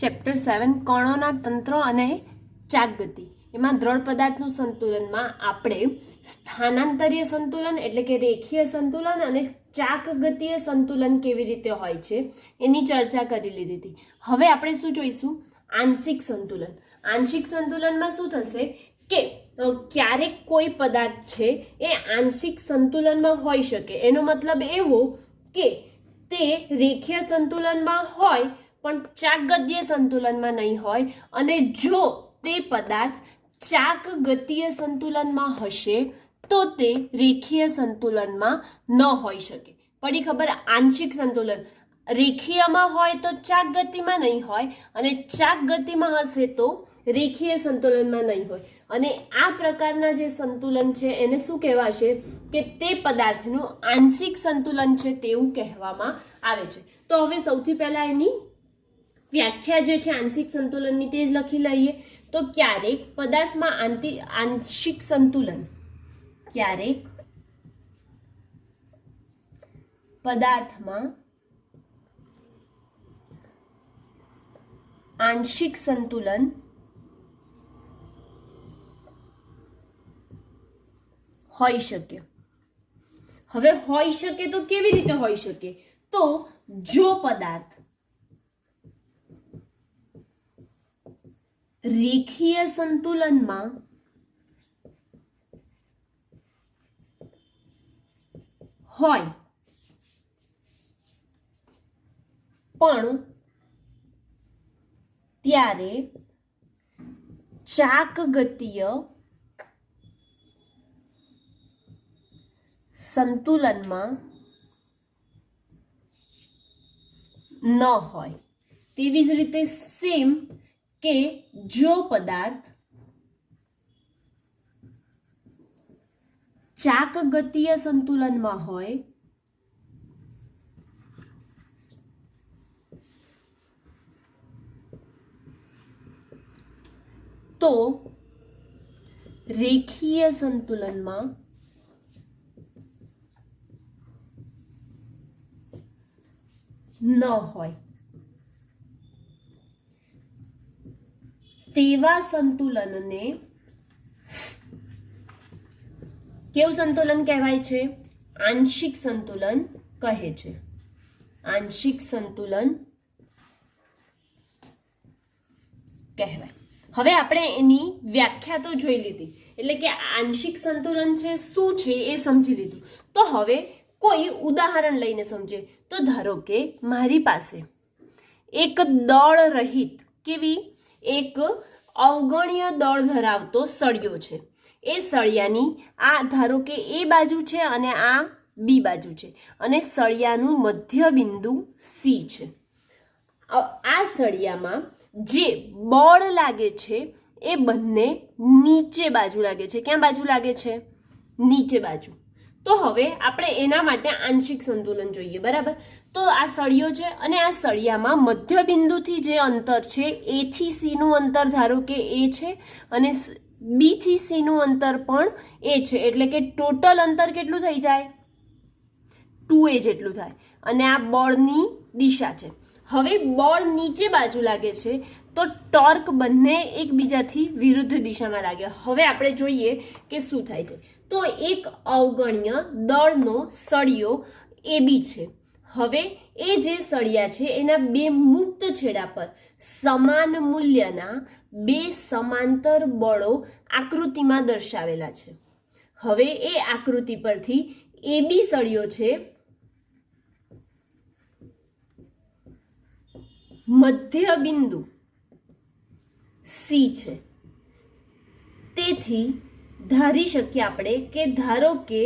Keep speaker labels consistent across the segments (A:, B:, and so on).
A: Chapter 7 કણોના તંત્ર અને ચાક ગતિ. એમાં દ્રઢ પદાર્થનું સંતુલનમાં આપણે સ્થાનાંતરીય સંતુલન એટલે કે રેખીય સંતુલન અને ચાક ગતિય સંતુલન કેવી રીતે હોય છે એની ચર્ચા કરી લીધી હતી. હવે આપણે શું જોઈશું? આંશિક સંતુલન. આંશિક સંતુલનમાં શું થશે કે ક્યારેક કોઈ પદાર્થ છે એ આંશિક સંતુલનમાં હોઈ શકે. એનો મતલબ એવો કે તે રેખીય સંતુલનમાં હોય પણ ચાક ગતિય સંતુલનમાં નહીં હોય, અને જો તે પદાર્થ ચાક ગતિય સંતુલનમાં હશે તો તે રેખીય સંતુલનમાં ન હોઈ શકે. પડી ખબર? આંશિક સંતુલન રેખીયમાં હોય તો ચાક ગતિમાં નહીં હોય, અને ચાક ગતિમાં હશે તો રેખીય સંતુલનમાં નહીં હોય. અને આ પ્રકારના જે સંતુલન છે એને શું કહેવાશે કે તે પદાર્થનું આંશિક સંતુલન છે તેવું કહેવામાં આવે છે. તો હવે સૌથી પહેલા એની વ્યાખ્યા જે છે આંશિક સંતુલનની તે જ લખી લઈએ. તો ક્યારેક પદાર્થમાં આંશિક સંતુલન, ક્યારેક પદાર્થમાં આંશિક સંતુલન હોઈ શકે. હવે હોઈ શકે તો કેવી રીતે હોઈ શકે? તો જો પદાર્થ રેખીય સંતુલનમાં હોય પણ ત્યારે ચાક ગતિય સંતુલનમાં ન હોય. તેવી જ રીતે સેમ કે જો પદાર્થ ચાક ગતિય સંતુલનમાં હોય તો રેખીય સંતુલનમાં ન હોય. તેવા સંતુલનને કેવું સંતુલન કહેવાય છે? આંશિક સંતુલન કહે છે. આંશિક સંતુલન કહેવાય. હવે આપણે એની વ્યાખ્યા તો જોઈ લીધી, એટલે કે આંશિક સંતુલન છે શું છે એ સમજી લીધું. તો હવે કોઈ ઉદાહરણ લઈને સમજે. તો ધારો કે મારી પાસે એક દળ રહિત, કેવી? એક અવગણ્ય દળ ધરાવતો સળિયો છે. એ સળિયાની આ ધારો કે એ બાજુ છે અને આ બી બાજુ છે, અને સળિયાનું મધ્ય બિંદુ સી છે. આ સળિયામાં જે બળ લાગે છે એ બંને નીચે બાજુ લાગે છે. ક્યાં બાજુ લાગે છે? નીચે બાજુ. તો હવે આપણે એના માટે આંશિક સંતુલન જોઈએ, બરાબર? તો આ સળિયો છે અને આ સળિયામાં મધ્ય બિંદુથી જે અંતર છે એ થી સી નું અંતર ધારો કે એ છે, અને બી થી સી નું અંતર પણ એ છે. એટલે કે ટોટલ અંતર કેટલું થઈ જાય? 2a જેટલું થાય. અને આ બળની દિશા છે. હવે બળ નીચે બાજુ લાગે છે તો ટોર્ક બંને એકબીજાથી વિરુદ્ધ દિશામાં લાગે. હવે આપણે જોઈએ કે શું થાય છે. તો એક અવગણ્ય દળનો સળિયો AB છે. હવે એ જે સળિયા છે એના બે મુક્ત છેડા પર સમાન મૂલ્યના બે સમાંતર બળો આકૃતિમાં દર્શાવેલા છે. હવે એ આકૃતિ પરથી AB સળિયો છે મધ્ય બિંદુ સી છે. તેથી ધારી શકીએ આપણે કે ધારો કે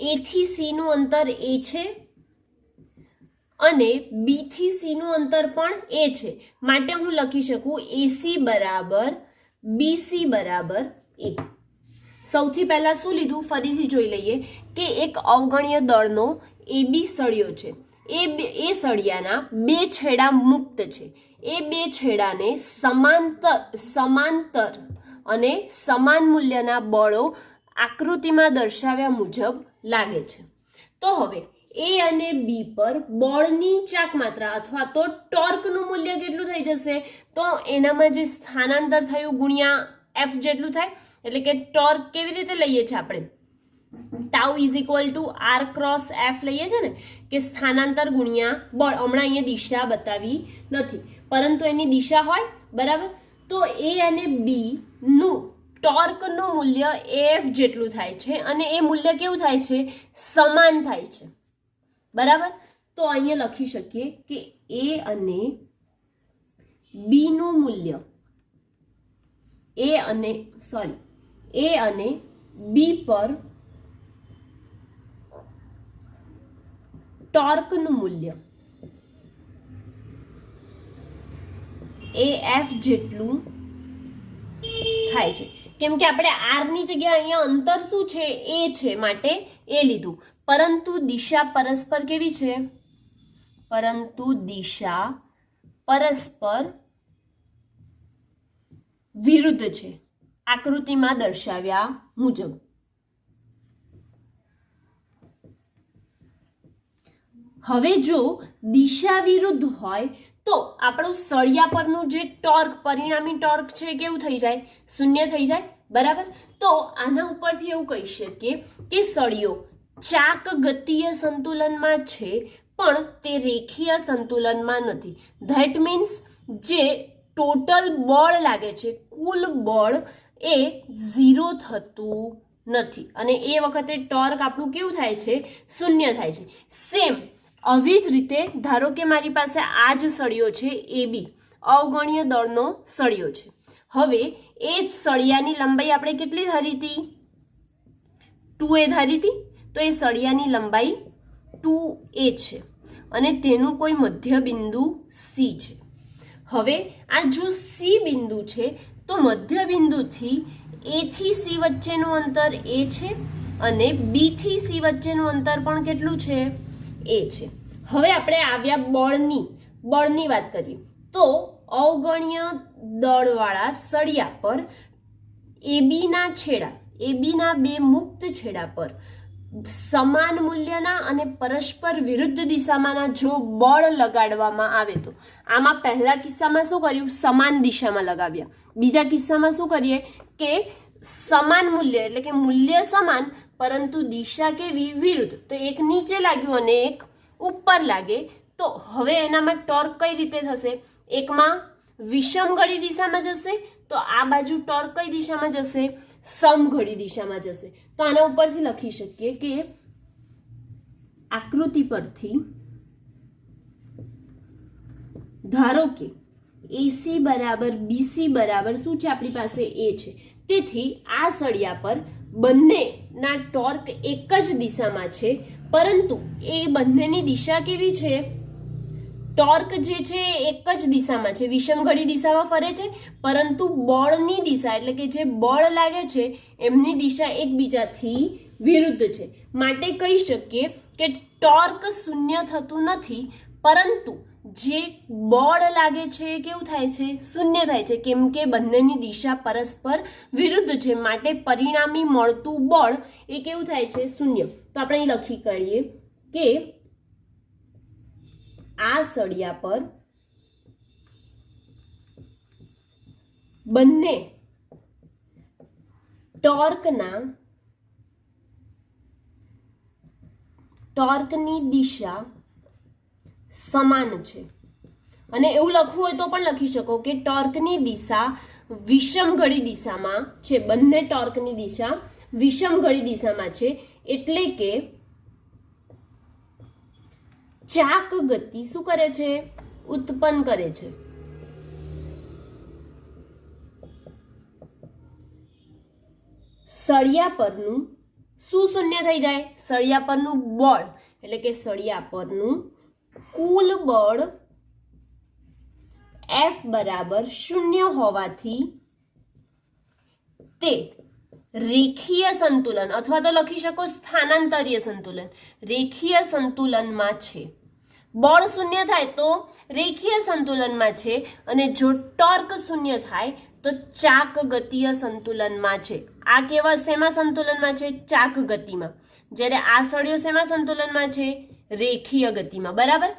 A: એ થી સી નું અંતર એ છે અને બી થી સી નું અંતર પણ એ છે. માટે હું લખી શકું AC બરાબર BC બરાબર એ. સૌથી પહેલા શું લીધું ફરીથી જોઈ લઈએ કે એક અવગણ્ય દળનો AB સળિયો છે. એ સળિયાના બે છેડા મુક્ત છે. એ બે છેડાને સમાંતર અને સમાન મૂલ્યના બળો આકૃતિમાં દર્શાવ્યા મુજબ લાગે છે. તો હવે એ અને બી પર બળની ચાક માત્રા અથવા તો ટોર્કનું મૂલ્ય કેટલું થઈ જશે? તો એનામાં જે સ્થાનાંતર થયું ગુણ્યા એફ જેટલું થાય, એટલે કે ટોર્ક કેવી રીતે લઈએ છીએ આપણે? Tau is equal to r cross F લઈએ છીએ ને, કે સ્થાનાંતર ગુણ્યા બળ. હમણાં અહીંયા દિશા બતાવી નથી, પરંતુ એની દિશા હોય, બરાબર. તો એ અને બી નું ટોર્કનું મૂલ્ય એફ જેટલું થાય છે, અને એ મૂલ્ય કેવું થાય છે? સમાન થાય છે, બરાબર. તો અહીંયા લખી શકીએ કે એ અને બી નું મૂલ્ય એ અને બી પર ટોર્કનું મૂલ્ય એ એફ જેટલું થાય છે. કેમ કે આપણે આર ની જગ્યાએ અહીંયા અંતર શું છે? એ છે, માટે એ લીધું. પરંતુ દિશા પરસ્પર કેવી છે? પરંતુ દિશા પરસ્પર વિરુદ્ધ છે, આકૃતિમાં દર્શાવ્યા મુજબ. હવે જો દિશા વિરુદ્ધ હોય તો આપણું સળિયા પરનું જે ટોર્ક, પરિણામી ટોર્ક છે, કેવું થઈ જાય? શૂન્ય થઈ જાય, બરાબર. તો આના ઉપરથી એવું કહી શકીએ કે સળિયો ચાક ગતિય સંતુલનમાં છે, પણ તે રેખીય સંતુલનમાં નથી. ધેટ મીન્સ જે ટોટલ બળ લાગે છે, કુલ બળ, એ 0 થતું નથી, અને એ વખતે ટોર્ક આપણું કેવું થાય છે? શૂન્ય થાય છે. સેમ આવી જ રીતે ધારો કે મારી પાસે આ જ સળિયો છે એ બી, અવગણ્ય દળનો સળિયો છે. હવે એ જ સળિયાની લંબાઈ આપણે કેટલી ધારી હતી? 2a ધારી હતી. તો એ સળિયાની લંબાઈ 2a છે, અને તેનું કોઈ મધ્ય બિંદુ C છે. હવે આ જો C બિંદુ છે, તો મધ્ય બિંદુથી A થી C વચ્ચેનું અંતર a છે, અને B થી C વચ્ચેનું અંતર પણ કેટલું છે? એ છે. હવે આપણે આવ્યા બળની વાત કરીએ તો અવગણ્ય દળવાળા સળિયા પર એબીના બે મુક્ત છેડા પર સમાન મૂલ્યના અને પરસ્પર વિરુદ્ધ દિશામાંના જો બળ લગાડવામાં આવે તો, આમાં પહેલા કિસ્સામાં શું કર્યું? સમાન દિશામાં લગાવ્યા. બીજા કિસ્સામાં શું કરીએ કે સમાન મૂલ્ય, એટલે કે મૂલ્ય સમાન પરંતુ દિશા કેવી? વિરુદ્ધ. તો એક નીચે લાગ્યું અને એક ઉપર લાગે. તો હવે એનામાં ટોર્ક કઈ રીતે થશે? એકમાં વિષમઘડી દિશામાં જશે, તો આ બાજુ ટોર્ક કઈ દિશામાં જશે? સમઘડી દિશામાં જશે. તો આના ઉપરથી લખી શકીએ કે આકૃતિ પરથી ધારો કે AC બરાબર BC બરાબર શું છે? આપણી પાસે A છે. તેથી આ સળિયા પર બંનેના ટોર્ક એક જ દિશામાં છે, પરંતુ એ બંનેની દિશા કેવી છે? ટોર્ક જે છે એક જ દિશામાં છે, વિષમઘડી દિશામાં ફરે છે, પરંતુ બળની દિશા, એટલે કે જે બળ લાગે છે એમની દિશા એકબીજાથી વિરુદ્ધ છે. માટે કહી શકીએ કે ટોર્ક શૂન્ય થતું નથી, પરંતુ જે બળ લાગે છે એ કેવું થાય છે? શૂન્ય થાય છે, કેમ કે બંનેની દિશા પરસ્પર વિરુદ્ધ છે. માટે પરિણામી મળતું બળ એ કેવું થાય છે? શૂન્ય. તો આપણે અહીં લખી કાઢીએ કે આ સળિયા પર બંને ટોર્કની દિશા સમાન છે. અને એવું લખવું હોય તો પણ લખી શકો કે ટોર્કની દિશા વિષમઘડી દિશામાં છે. બંને ટોર્કની દિશા વિષમઘડી દિશામાં છે, એટલે કે ચાક ગતિ શું કરે છે? ઉત્પન્ન કરે છે. સળિયા પરનું શું શૂન્ય થઈ જાય? સળિયા પરનું બળ, એટલે કે સળિયા પરનું કુલ બળ F બરાબર 0 હોવાથી તે રેખીય સંતુલન, અથવા તો લખી શકો સ્થાનાંતરીય સંતુલન, રેખીય સંતુલનમાં છે. બળ શૂન્ય થાય તો રેખીય સંતુલનમાં છે, અને જો ટોર્ક શૂન્ય થાય તો ચાક ગતિય સંતુલનમાં છે. આ કેવા શેમાં સંતુલનમાં છે? ચાક ગતિમાં. જ્યારે આ સળિયો શેમાં સંતુલનમાં છે? રેખીય ગતિમાં. બરાબર,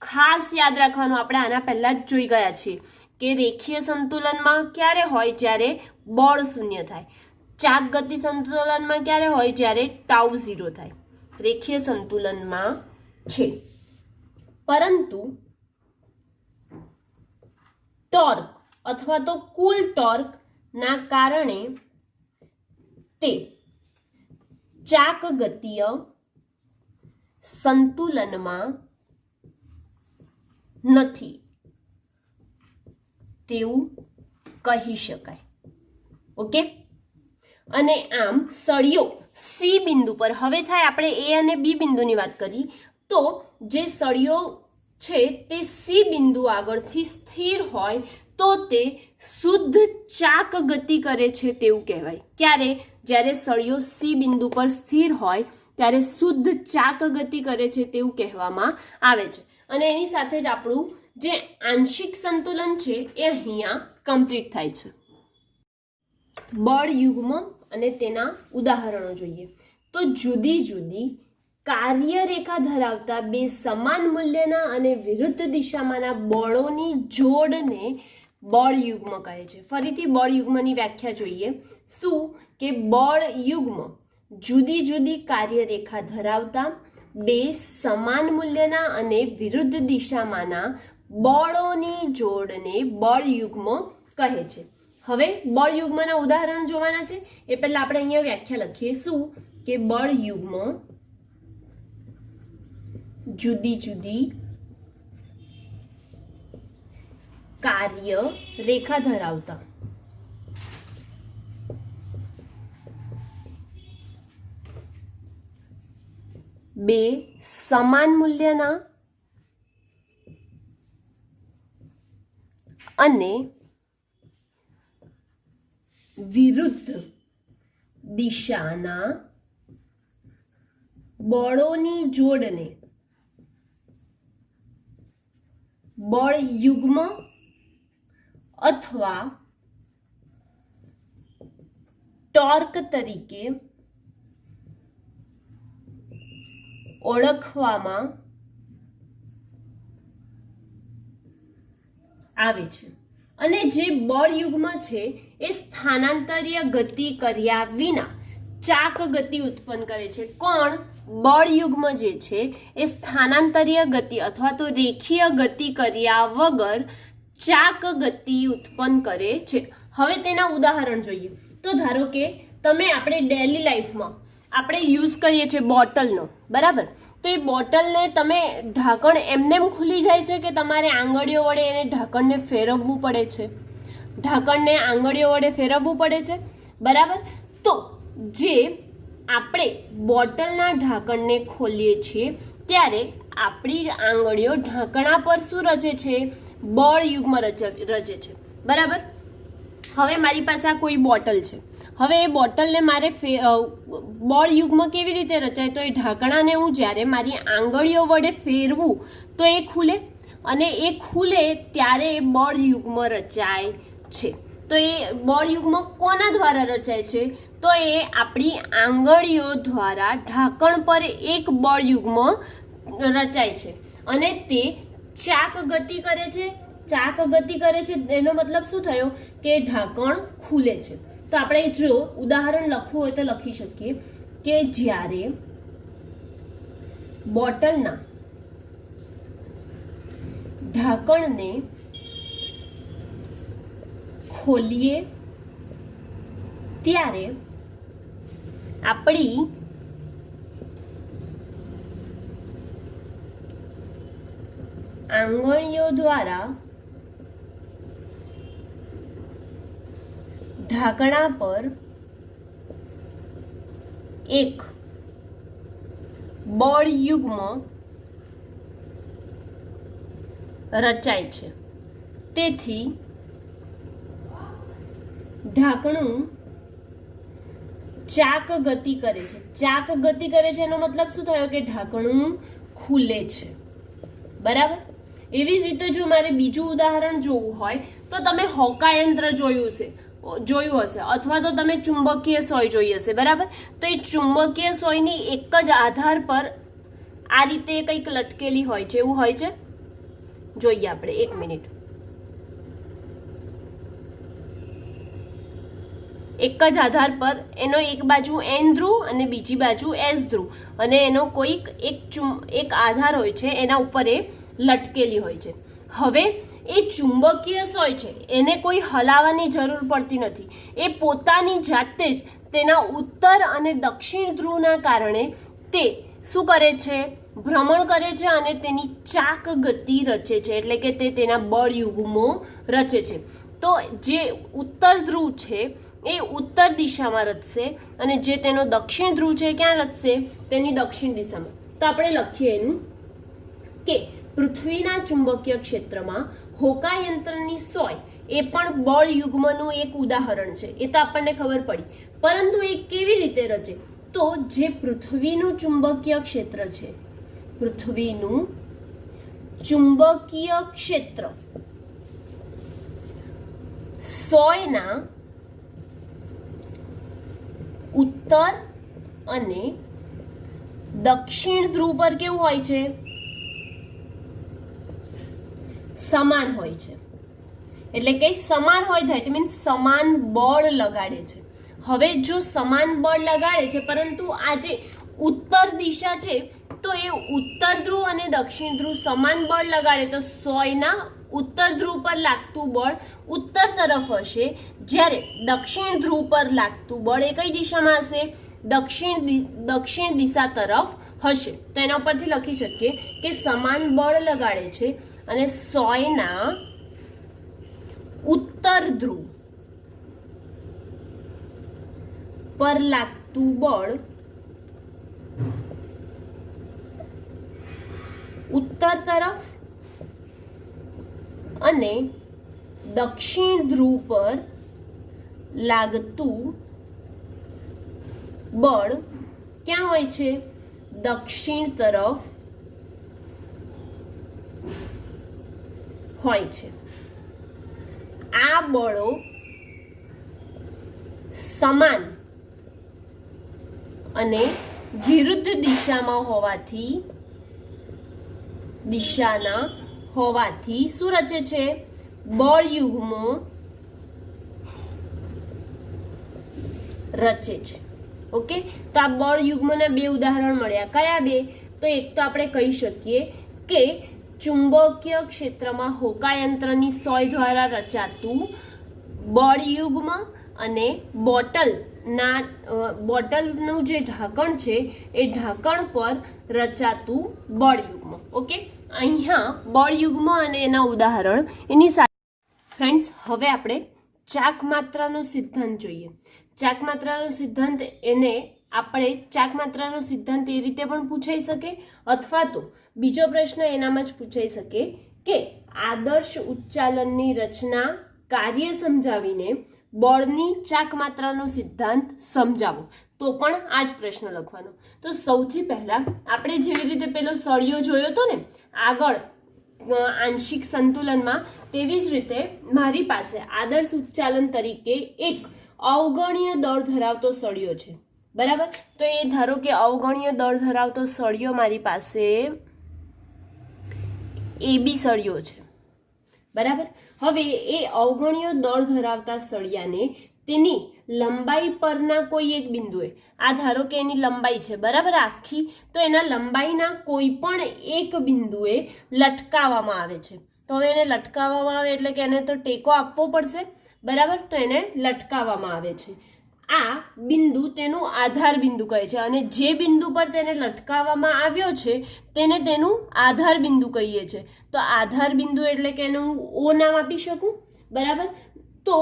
A: ખાસ યાદ રાખવાનું, આપણે આના પહેલા જ જોઈ ગયા છીએ કે રેખીય સંતુલનમાં ક્યારે હોય? જ્યારે બળ શૂન્ય થાય. ચાક ગતિ સંતુલનમાં ક્યારે હોય? જ્યારે ટાઉ 0 થાય. રેખીય સંતુલનમાં છે. પરંતુ ટોર્ક અથવા તો કુલ ટોર્ક ના કારણે તે ચાક ગતિય સંતુલનમાં નથી તેવું કહી શકાય. ઓકે, અને આમ સળિયો સી બિંદુ પર, હવે થાય આપણે એ અને બી બિંદુની વાત કરી, તો જે સળિયો છે તે સી બિંદુ આગળથી સ્થિર હોય તો તે શુદ્ધ ચાક ગતિ કરે છે તેવું કહેવાય. ક્યારે? જ્યારે સળિયો સી બિંદુ પર સ્થિર હોય ત્યારે શુદ્ધ ચાક ગતિ કરે છે તેવું કહેવામાં આવે છે. અને એની સાથે જ આપણું જે આંશિક સંતુલન છે એ અહીંયા કમ્પ્લીટ થાય છે. બળ યુગ્મ અને તેના ઉદાહરણો જોઈએ તો જુદી જુદી કાર્યરેખા ધરાવતા બે સમાન મૂલ્યના અને વિરુદ્ધ દિશામાંના બળોની જોડને બળ યુગ્મ કહે છે. ફરીથી બળ યુગ્મની વ્યાખ્યા જોઈએ. શું કે બળ યુગ્મ જુદી જુદી કાર્યરેખા ધરાવતા બે સમાન મૂલ્યના અને વિરુદ્ધ દિશામાંના બળોની જોડને બળ યુગ્મ કહે છે. હવે બળ યુગ્મના ઉદાહરણ જોવાના છે એ પહેલા આપણે અહીંયા વ્યાખ્યા લખીએ. શું કે બળ યુગ્મ જુદી જુદી કાર્ય રેખા ધરાવતા બે સમાન મૂલ્યના અને વિરુદ્ધ દિશાના બળોની જોડને બળ યુગ્મ અથવા ટોર્ક તરીકે ઓળખવામાં આવે છે. અને જે બળ યુગ્મ છે એ સ્થાનાંતરીય ગતિ કર્યા વિના ચાક ગતિ ઉત્પન્ન કરે છે. કોણ? બળ યુગ્મ જે છે એ સ્થાનાંતરીય ગતિ અથવા તો રેખીય ગતિ કર્યા વગર ચાક ગતિ ઉત્પન્ન કરે છે. હવે તેના ઉદાહરણ જોઈએ તો ધારો કે તમે આપણે ડેલી લાઈફમાં આપણે યુઝ કરીએ છીએ બોટલનો, બરાબર? તો એ બોટલને તમે ઢાંકણ એમનેમ ખુલી જાય છે કે તમારે આંગળીઓ વડે એને ઢાંકણને ફેરવવું પડે છે? ઢાંકણને આંગળીઓ વડે ફેરવવું પડે છે, બરાબર? તો જે આપણે બોટલના ઢાંકણને ખોલીએ છીએ ત્યારે આપણી આંગળીઓ ઢાંકણા પર શું રચે છે? બળ યુગ્મ રચે છે, બરાબર? હવે મારી પાસે આ કોઈ બોટલ છે. હવે એ બોટલને મારે બળ યુગ્મ કેવી રીતે રચાય? તો એ ઢાંકણાને હું જ્યારે મારી આંગળીઓ વડે ફેરવું તો એ ખુલે, અને એ ખુલે ત્યારે એ બળ યુગ્મ રચાય છે. તો એ બળ યુગ્મ કોના દ્વારા રચાય છે? તો એ આપણી આંગળીઓ દ્વારા ઢાંકણ પર એક બળ યુગ્મ રચાય છે અને તે ચાક ગતિ કરે છે. ચાક ગતિ કરે છે એનો મતલબ શું થયો? કે ઢાંકણ ખુલે છે. તો આપણે જો ઉદાહરણ લખવું હોય તો લખી શકીએ કે જ્યારે બોટલના ઢાંકણને ખોલીએ ત્યારે આપણી આંગળીઓ દ્વારા ઢાંકણા પર એક બળ યુગ્મ રચાય છે. તેથી ઢાંકણું ચાક ગતિ કરે છે. ચાક ગતિ કરે છે એનો મતલબ શું થયો? કે ઢાંકણું ખુલે છે, બરાબર? એવી જ રીતે જો મારે બીજું ઉદાહરણ જોવું હોય તો તમે હોકાયંત્ર જોયું હશે અથવા તો તમે ચુંબકીય સોય જોઈ હશે, બરાબર? તો એ ચુંબકીય સોયની એક જ આધાર પર આ રીતે કંઈક લટકેલી હોય છે, એવું હોય છે. જોઈએ આપણે, 1 મિનિટ. એક જ આધાર પર એનો એક બાજુ N ધ્રુવ અને બીજી બાજુ S ધ્રુવ, અને એનો કોઈક એક આધાર હોય છે, એના ઉપર એ લટકેલી હોય છે. હવે એ ચુંબકીય સોય છે, એને કોઈ હલાવવાની જરૂર પડતી નથી. એ પોતાની જાતે જ તેના ઉત્તર અને દક્ષિણ ધ્રુવના કારણે તે શું કરે છે? ભ્રમણ કરે છે અને તેની ચાક ગતિ રચે છે, એટલે કે તે તેના બળ યુગ્મો રચે છે. તો જે ઉત્તર ધ્રુવ છે એ ઉત્તર દિશામાં રચશે અને જે તેનો દક્ષિણ ધ્રુવ છે ક્યાં રચશે? તેની દક્ષિણ દિશામાં. તો આપણે લખીએ એનું કે પૃથ્વીના ચુંબકીય ક્ષેત્રમાં હોકાયંત્રની સોય એ પણ બળ યુગ્મનું એક ઉદાહરણ છે. એ તો આપણને ખબર પડી, પરંતુ એ કેવી રીતે રચે? તો જે પૃથ્વીનું ચુંબકીય ક્ષેત્ર છે, પૃથ્વીનું ચુંબકીય ક્ષેત્ર સોયના ઉત્તર અને દક્ષિણ ધ્રુવ પર કેવું હોય છે? સમાન હોય છે. એટલે કે સમાન હોય, ધેટ મીન્સ સમાન બળ લગાડે છે. હવે જો સમાન બળ લગાડે છે, પરંતુ આ જે ઉત્તર દિશા છે, તો એ ઉત્તર ધ્રુવ અને દક્ષિણ ધ્રુવ સમાન બળ લગાડે તો સોયના ઉત્તર ધ્રુવ પર લાગતું બળ ઉત્તર તરફ હશે, જ્યારે દક્ષિણ ધ્રુવ પર લાગતું બળ એ કઈ દિશામાં હશે? દક્ષિણ દિશા તરફ હશે. તો એના પરથી લખી શકીએ કે સમાન બળ લગાડે છે અને સોયના ઉત્તર ધ્રુવ પર લાગતું બળ ઉત્તર તરફ અને દક્ષિણ ધ્રુવ પર લાગતું બળ ક્યાં હોય છે? દક્ષિણ તરફ હોય છે. આ બળો સમાન અને વિરુદ્ધ દિશાના હોવાથી શું રચે છે? બળ યુગ્મો રચે છે. ઓકે, તો આ બળ યુગ્મના 2 ઉદાહરણ મળ્યા. કયા 2? તો એક તો આપણે કહી શકીએ કે ચુંબકીય ક્ષેત્રમાં હોકાયંત્રની સોય દ્વારા રચાતું બળ યુગ્મ અને બોટલનું જે ઢાંકણ છે એ ઢાંકણ પર રચાતું બળ યુગ્મ. ઓકે, અહીંયા બળ યુગ્મ અને એના ઉદાહરણ એની સાથે. ફ્રેન્ડ્સ, હવે આપણે ચાક માત્રાનો સિદ્ધાંત જોઈએ. ચાક માત્રાનો સિદ્ધાંત એ રીતે પણ પૂછાઈ શકે, અથવા તો બીજો પ્રશ્ન એનામાં જ પૂછાઈ શકે કે આદર્શ ઉચ્ચાલનની રચના કાર્ય સમજાવીને બળની ચાક માત્રાનો સિદ્ધાંત સમજાવો. તો પણ આ જ પ્રશ્ન લખવાનો. તો સૌથી પહેલા આપણે જેવી રીતે પેલો સળિયો જોયો હતો ને આગળ આંશિક સંતુલનમાં, તેવી જ રીતે મારી પાસે આદર્શ ઉચ્ચાલન તરીકે એક અવગણ્ય દળ ધરાવતો સળિયો છે. બરાબર? તો એ ધારો કે અવગણ્ય દળ ધરાવતો સળિયો મારી પાસે AB સળિયો છે. બરાબર? હવે એ અવગણ્ય દળ ધરાવતા સળિયાને તેની લંબાઈ પરના કોઈ એક બિંદુએ, આ ધારો કે એની લંબાઈ છે, બરાબર, આખી, તો એના લંબાઈના કોઈ પણ એક બિંદુએ લટકાવવામાં આવે છે. તો હવે એને લટકાવવામાં આવે એટલે કે એને તો ટેકો આપવો પડશે. બરાબર? તો એને લટકાવવામાં આવે છે. આ બિંદુ તેનું આધાર બિંદુ કહે છે, અને જે બિંદુ પર તેને લટકાવવામાં આવ્યો છે તેને તેનું આધાર બિંદુ કહીએ છીએ. તો આધાર બિંદુ એટલે કે એને હું O નામ આપી શકું. બરાબર? તો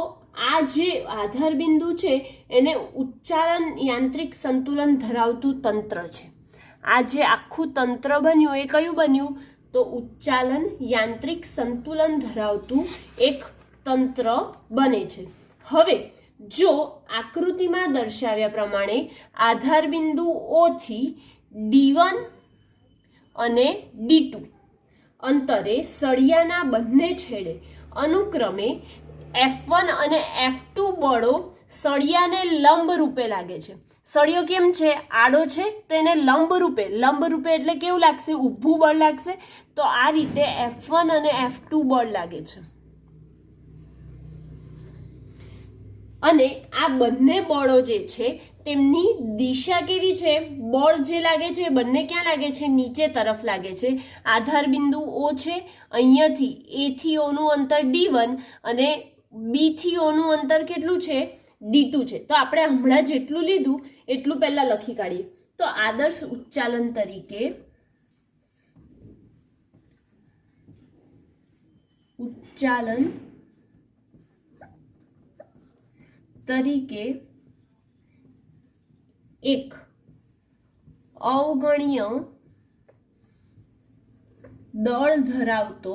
A: આ જે આધાર બિંદુ છે એને ઉચ્ચાલન યાંત્રિક સંતુલન ધરાવતું તંત્ર છે. આ જે આખું તંત્ર બન્યું એ કયું બન્યું? તો ઉચ્ચાલન યાંત્રિક સંતુલન ધરાવતું એક તંત્ર બને છે. હવે જો આકૃતિમાં દર્શાવ્યા પ્રમાણે આધાર બિંદુ O થી D1 અને D2 અંતરે સળિયાના બંને છેડે અનુક્રમે F1 અને F2 બળો સળિયાને લંબ રૂપે લાગે છે. સળિયો કેમ છે? આડો છે, તો એને લંબ રૂપે એટલે કેવું લાગશે? ઊભું બળ લાગશે. તો આ રીતે F1 અને F2 બળ લાગે છે. અને આ બંને બળો જે છે તેમની દિશા કેવી છે? બળ જે લાગે છે બંને ક્યાં લાગે છે? નીચે તરફ લાગે છે. આધાર બિંદુ O છે, અહીંયાથી A થી O નું અંતર D1 અને B થી O નું અંતર કેટલું છે? D2 છે. તો આપણે હમણાં જેટલું લીધું એટલું પહેલા લખી કાઢીએ. તો આદર્શ ઉચ્ચાલન તરીકે એક અવગણ્ય દળ ધરાવતો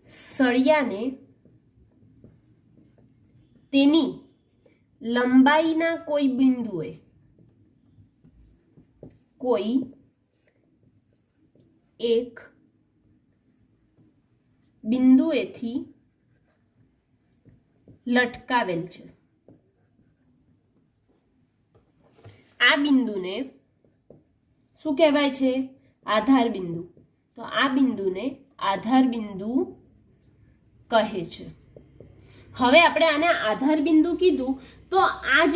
A: સળિયાને તેની લંબાઈના કોઈ એક બિંદુએથી લટકાવેલ છે. આ બિંદુને શું કહેવાય છે? આધાર બિંદુ. તો આ બિંદુને આધાર બિંદુ કહે છે. હવે આપણે આને આધાર બિંદુ કીધું તો આ જ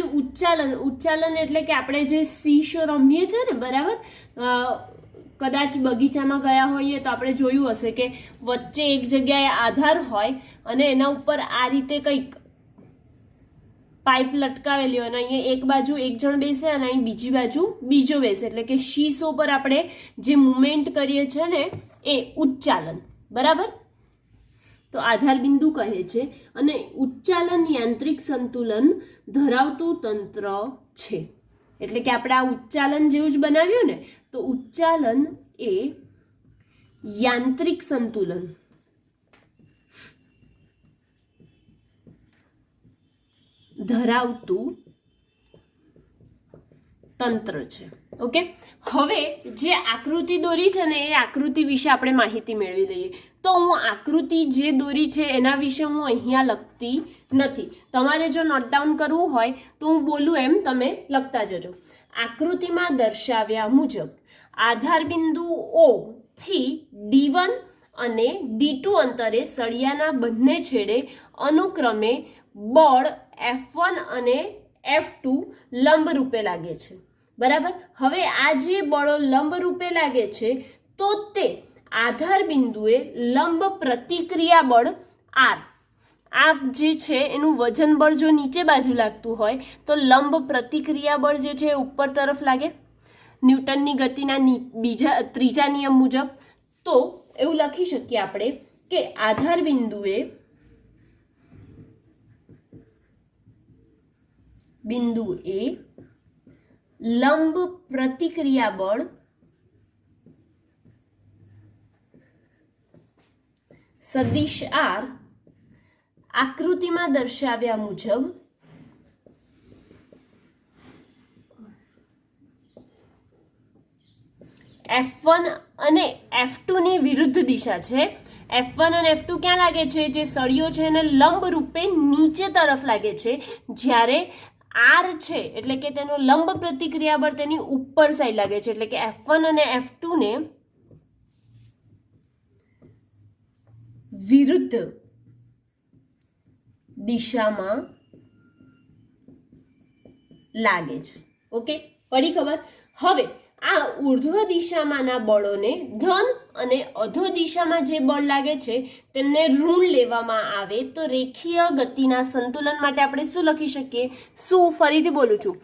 A: ઉચ્ચાલન એટલે કે આપણે જે સી શો રમીએ છીએ ને, બરાબર, કદાચ બગીચામાં ગયા હોઈએ તો આપણે જોયું હશે કે વચ્ચે એક જગ્યાએ આધાર હોય અને એના ઉપર આ રીતે કંઈક પાઇપ લટકાવેલી હોય અને અહીંયા એક બાજુ એક જણ બેસે અને અહીં બીજી બાજુ બીજો બેસે, એટલે કે શીશો પર આપણે જે મુવમેન્ટ કરીએ છીએ ને એ ઉચ્ચાલન, બરાબર. તો આધાર બિંદુ કહે છે અને ઉચ્ચાલન યાંત્રિક સંતુલન ધરાવતું તંત્ર છે. એટલે કે આપણે આ ઉચ્ચાલન જેવું જ બનાવ્યું ને, તો ઉચ્ચાલન એ યાંત્રિક સંતુલન ધરાવતું તંત્ર છે. ઓકે, હવે જે આકૃતિ દોરી છે ને એ આકૃતિ વિશે આપણે માહિતી મેળવી લઈએ. તો હું આકૃતિ જે દોરી છે એના વિશે હું અહીંયા લખતી નથી. તમારે જો નોટ ડાઉન કરવું હોય તો હું બોલું એમ તમે લખતા જજો. આકૃતિમાં દર્શાવ્યા મુજબ આધાર બિંદુ O થી D1 અને D2 અંતરે સળિયાના બંને છેડે અનુક્રમે બળ F1 અને F2 લંબ રૂપે લાગે છે, બરાબર. હવે આ જે બળો લંબ રૂપે લાગે છે તો તે આધાર બિંદુએ લંબ પ્રતિક્રિયા બળ R, આ જે છે એનું વજન બળ જો નીચે બાજુ લાગતું હોય તો લંબ પ્રતિક્રિયા બળ જે છે એ ઉપર તરફ લાગે ન્યૂટનની ગતિના ત્રીજા નિયમ મુજબ. તો એવું લખી શકીએ આપણે કે આધાર બિંદુ એ લંબ પ્રતિક્રિયા બળ સદિશ R આકૃતિમાં દર્શાવ્યા મુજબ F1 અને F2 ની વિરુદ્ધ દિશા છે. F1 અને F2 ક્યાં લાગે છે? જે સળિયો છે એને લંબ રૂપે નીચે તરફ લાગે છે, જ્યારે R છે એટલે કે તેનો લંબ પ્રતિક્રિયા બળ તેની ઉપર સાઈડ લાગે છે. એટલે કે F1 અને F2 ને વિરુદ્ધ દિશામાં લાગે છે. ઓકે, પડી ખબર? હવે આ ઉર્ધ્વ દિશામાંના બળોને ધન અને અધો દિશામાં જે બળ લાગે છે તેમને ઋણ લેવામાં આવે તો રેખીય ગતિના સંતુલન માટે આપણે શું લખી શકીએ? ફરીથી બોલું છું,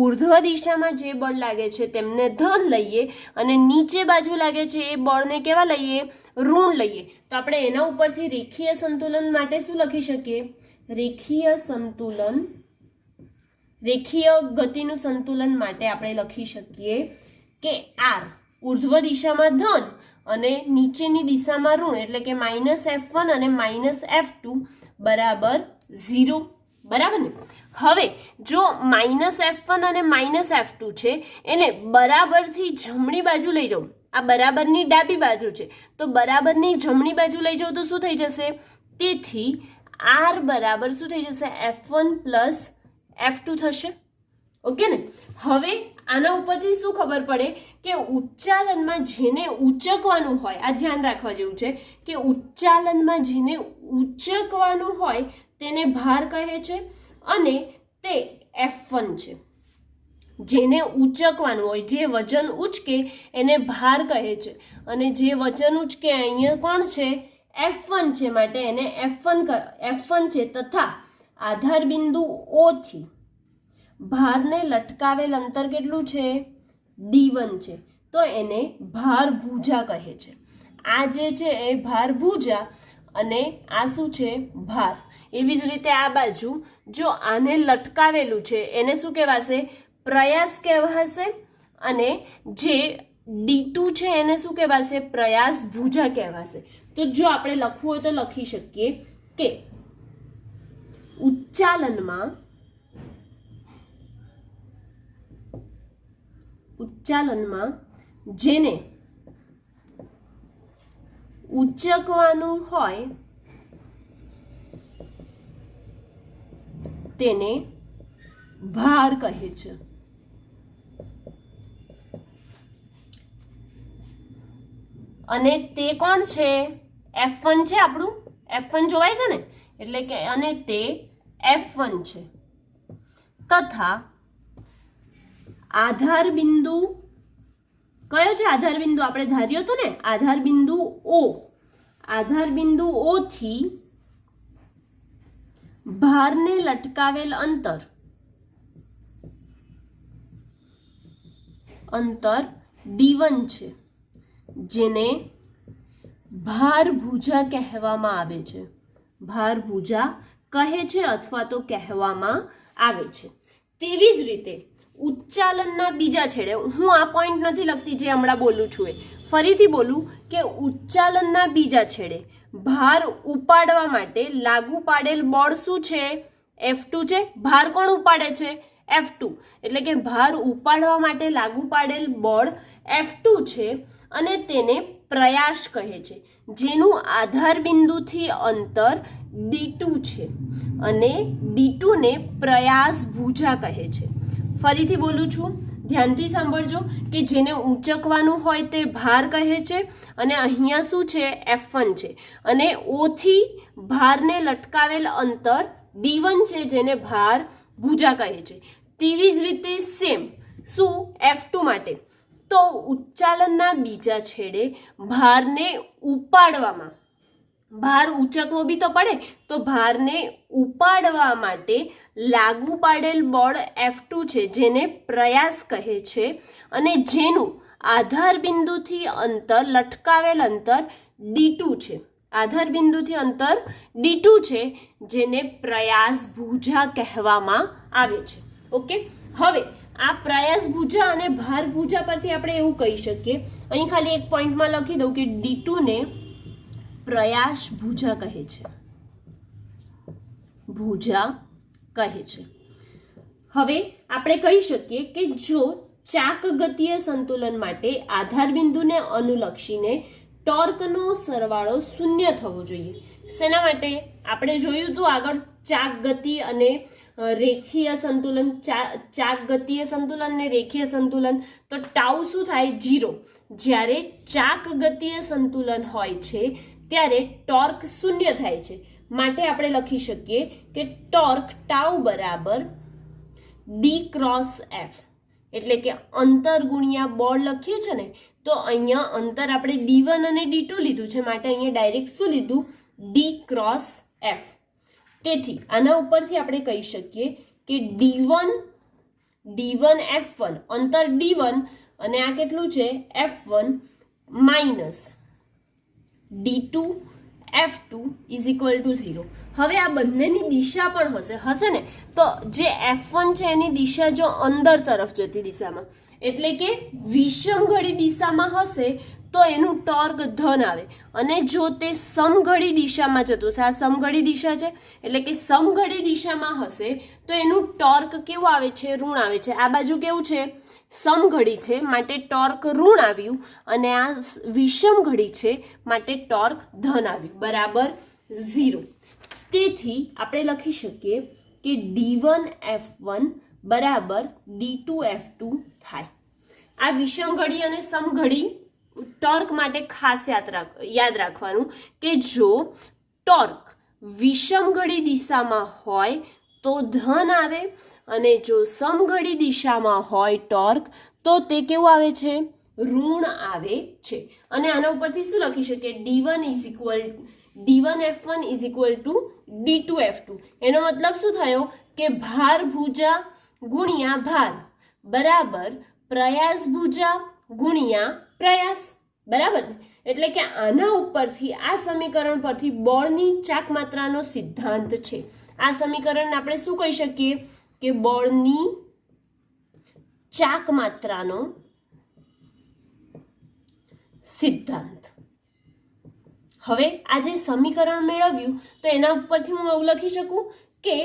A: ઉર્ધ્વ દિશામાં જે બળ લાગે છે તેમને ધન લઈએ અને નીચે બાજુ લાગે છે એ બળને કેવા લઈએ? ઋણ લઈએ. તો આપણે એના ઉપરથી રેખીય સંતુલન માટે શું લખી શકીએ? રેખીય ગતિનું સંતુલન માટે આપણે લખી શકીએ કે R ઉર્ધ્વ દિશામાં ધન અને નીચેની દિશામાં ઋણ, એટલે કે -F1 અને -F2 બરાબર 0, બરાબર ને? હવે જો -F1 અને -F2 છે એને બરાબરથી જમણી બાજુ લઈ જાઉં, આ બરાબરની ડાબી બાજુ છે તો બરાબરની જમણી બાજુ લઈ જાઉં તો શું થઈ જશે? તેથી R બરાબર શું થઈ જશે? F1 + F2 થશે. ઓકે ને. હવે આના ઉપરથી શું ખબર પડે કે ઉચ્ચાલનમાં જેને ઉચકવાનું હોય, આ ધ્યાન રાખવા જેવું છે કે ઉચ્ચાલનમાં જેને ઉચકવાનું હોય તેને ભાર કહે છે અને તે F1 છે. જેને ઉચકવાનું હોય, જે વજન ઉચકે એને ભાર કહે છે અને જે વજન ઉચકે અહીંયા કોણ છે? F1 છે, માટે એને F1 છે. તથા આધાર બિંદુ O થી ભારને લટકાવેલ અંતર કેટલું છે? D1 છે. તો એને ભાર ભુજા કહે છે. આ જે છે એ ભાર ભુજા અને આ શું છે? ભાર. એવી જ રીતે આ બાજુ જો આને લટકાવેલું છે એને શું કહેવાશે? પ્રયાસ કહેવાશે અને જે D2 છે એને શું કહેવાશે? પ્રયાસ ભુજા કહેવાશે. તો જો આપણે લખવું હોય તો લખી શકીએ કે ઉચ્ચાલનમાં જેને ઉચકવાનું હોય તેને ભાર કહે છે. અને તે કોણ છે? F1 છે. આપણું F1 જોવાય છે ને, એટલે કે અને તે F1 છે. તથા આધાર બિંદુ કયો છે? આધાર બિંદુ આપણે ધાર્યો હતો ને, આધાર બિંદુ O. આધાર બિંદુ O થી ભારને લટકાવેલ અંતર D1 છે, જેને ભાર ભુજા કહેવામાં આવે છે. ભાર ભુજા કહે છે અથવા તો કહેવામાં આવે છે. તેવી જ રીતે ઉચ્ચાલનના બીજા છેડે, હું આ પોઈન્ટ નથી લખતી જે હમણાં બોલું છું એ, ફરીથી બોલું કે ઉચ્ચાલનના બીજા છેડે ભાર ઉપાડવા માટે લાગુ પાડેલ બળ શું છે? F2 છે. ભાર કોણ ઉપાડે છે? F2. એટલે કે ભાર ઉપાડવા માટે લાગુ પાડેલ બળ F2 છે અને તેને પ્રયાસ કહે છે, જેનું આધાર બિંદુથી અંતર D2 છે અને D2 ને પ્રયાસ ભુજા કહે છે. ફરીથી બોલું છું, ધ્યાનથી સાંભળજો કે જેને ઊંચકવાનું હોય તે ભાર કહે છે અને અહીંયા શું છે? F1 છે અને O થી ભારને લટકાવેલ અંતર D1 છે, જેને ભાર ભુજા કહે છે. તેવી જ રીતે સેમ શું? F2 માટે તો ઉચ્ચાલનના બીજા છેડે ભારને ઉપાડવામાં, ભાર ઉચકવો બી તો પડે, તો ભારને ઉપાડવા માટે લાગુ પાડેલ બળ F2 છે, જેને પ્રયાસ કહે છે અને જેનું આધાર બિંદુથી અંતર લટકાવેલ અંતર D2 છે. આધાર બિંદુથી અંતર D2 છે, જેને પ્રયાસ ભુજા કહેવામાં આવે છે. ઓકે. હવે આ પ્રયાસ ભુજા અને ભાર ભુજા પરથી આપણે એવું કહી શકીએ, અહીં ખાલી એક પોઈન્ટમાં લખી દઉં કે D2 ને પ્રયાસ ભુજા કહે છે. ભુજા કહે છે. હવે આપણે કહી શકીએ કે જો ચાક ગતિય સંતુલન માટે આધાર બિંદુને અનુલક્ષીને ટોર્કનો સરવાળો 0 થવો જોઈએ. શેના માટે? આપણે જોયું હતું આગળ ચાક ગતિ અને રેખીય સંતુલન, ચાક ગતિય સંતુલન ને રેખીય સંતુલન. તો ટાઉ શું થાય? 0. જ્યારે ચાક ગતિય સંતુલન હોય છે ત્યારે ટોર્ક 0 થાય છે. માટે આપણે લખી શકીએ કે ટોર્ક ટાઉ બરાબર D ક્રોસ F, એટલે કે અંતર ગુણ્યા બળ લખીએ છીએ ને, તો અહીંયા અંતર આપણે D1 અને D2 લીધું છે, માટે અહીંયા ડાયરેક્ટ શું લીધું? D cross F. તેથી આના ઉપરથી આપણે કહી શકીએ કે D1 F1, અંતર D1 અને આ કેટલું છે? F1 minus D2 F2 is equal two 0. હવે આ બંનેની દિશા પણ હશે ને, તો જે F1 છે એની દિશા જો અંદર તરફ જતી દિશામાં, એટલે કે વિષમઘડી દિશામાં હશે તો એનું ટોર્ક ધન આવે, અને જો તે સમઘડી દિશામાં જતું હશે, આ સમઘડી દિશા છે એટલે કે સમઘડી દિશામાં હશે તો એનું ટોર્ક કેવું આવે છે? ઋણ આવે છે. આ બાજુ કેવું છે? સમઘડી છે, માટે ટોર્ક ઋણ આવ્યું, અને આ વિષમઘડી છે માટે ટોર્ક ધન આવ્યું, બરાબર 0. તેથી આપણે લખી શકીએ કે d1f1 બરાબર d2f2 થાય. આ વિષમ ઘડી અને સમઘડી ટોર્ક માટે ખાસ યાદ રાખવાનું કે જો ટોર્ક વિષમ ઘડી દિશામાં હોય તો ધન આવે અને જો સમઘડી દિશામાં હોય ટોર્ક તો તે કેવું આવે છે? ઋણ આવે છે. અને આના ઉપરથી શું લખી શકીએ? d1f1 is equal two d2f2. એનો મતલબ શું થયો કે ભાર ભુજા ગુણ્યા ભાર બરાબર પ્રયાસ ભુજા ગુણ્યા પ્રયાસ, બરાબર. એટલે કે આના ઉપરથી આ સમીકરણ પરથી બળની ચાક માત્રાનો સિદ્ધાંત છે. આ સમીકરણ આપણે શું કહી શકીએ કે બળની ચાક માત્રાનો સિદ્ધાંત. હવે આ જે સમીકરણ મેળવ્યું તો એના ઉપરથી હું એવું લખી શકું કે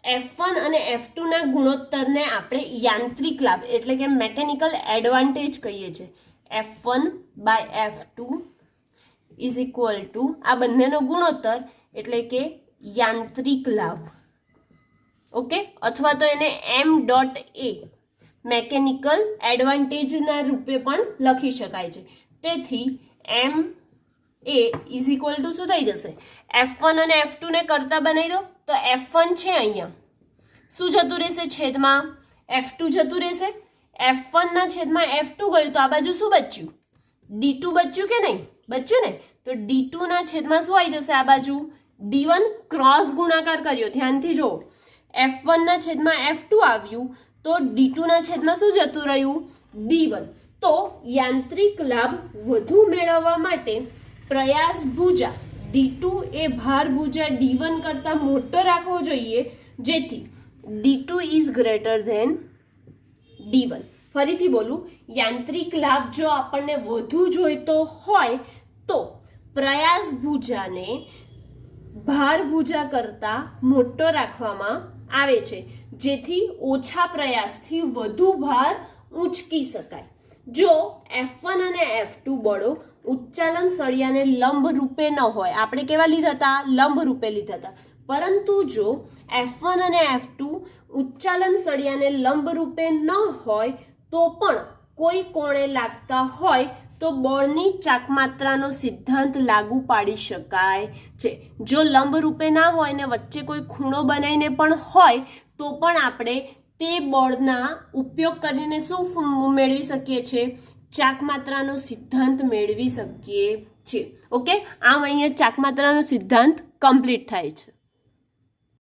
A: F1 અને F2 ના ગુણોત્તરને આપણે યાંત્રિક લાભ એટલે કે મેકેનિકલ એડવાન્ટેજ કહીએ છીએ. F1 by F2 is equal two આ બંનેનો ગુણોત્તર એટલે કે યાંત્રિક લાભ. ઓકે, અથવા તો એને m.a મેકેનિકલ એડવાન્ટેજના રૂપે પણ લખી શકાય છે. તેથી m A is equal two શું થઈ જશે? F1 અને F2 ને કરતા બનાવી દો તો F1 છે અહીંયા, શું જતું રહેશે? છેદમાં F2 જતું રહેશે. F1 ના છેદમાં F2 ગયું તો આ બાજુ શું બચ્યું? D2 બચ્યું કે નહીં? બચ્યું ને. તો D2 ના છેદમાં શું આવી જશે? આ બાજુ D1 ક્રોસ ગુણાકાર કર્યો, ધ્યાનથી જુઓ. F1 ના છેદમાં F2 આવ્યું તો D2 ના છેદમાં શું જતું રહ્યું? D1. તો યાંત્રિક લાભ વધુ મેળવવા માટે પ્રયાસ ભુજા D2 એ ભાર ભુજા D1 કરતા મોટો રાખવો જોઈએ, જેથી D2 is greater than D1. ફરીથી બોલું, યાંત્રિક લાભ જો આપણને વધુ જોઈતો હોય તો પ્રયાસ ભુજાને ભાર ભુજા કરતા મોટો રાખવામાં આવે છે, જેથી ઓછા પ્રયાસથી વધુ ભાર ઉંચકી શકાય. જો F1 અને F2 બળો ઉચ્ચાલન સળિયાને લંબ રૂપે ન હોય, આપણે કેવા લીધા હતા? લંબ રૂપે લીધા હતા. પરંતુ જો F1 અને F2 ઉચ્ચાલન સળિયાને લંબ રૂપે ન હોય તો પણ કોઈ કોણે લાગતા હોય તો બળની ચાકમાત્રાનો સિદ્ધાંત લાગુ પાડી શકાય છે. જો લંબ રૂપે ના હોય ને વચ્ચે કોઈ ખૂણો બનાવીને પણ હોય તો પણ આપણે તે બળના ઉપયોગ કરીને શું મેળવી શકીએ છીએ? ચાકમાત્રાનો સિદ્ધાંત મેળવી શકીએ છીએ. ઓકે, આમ અહીંયા ચાકમાત્રાનો સિદ્ધાંત કમ્પ્લીટ થાય છે.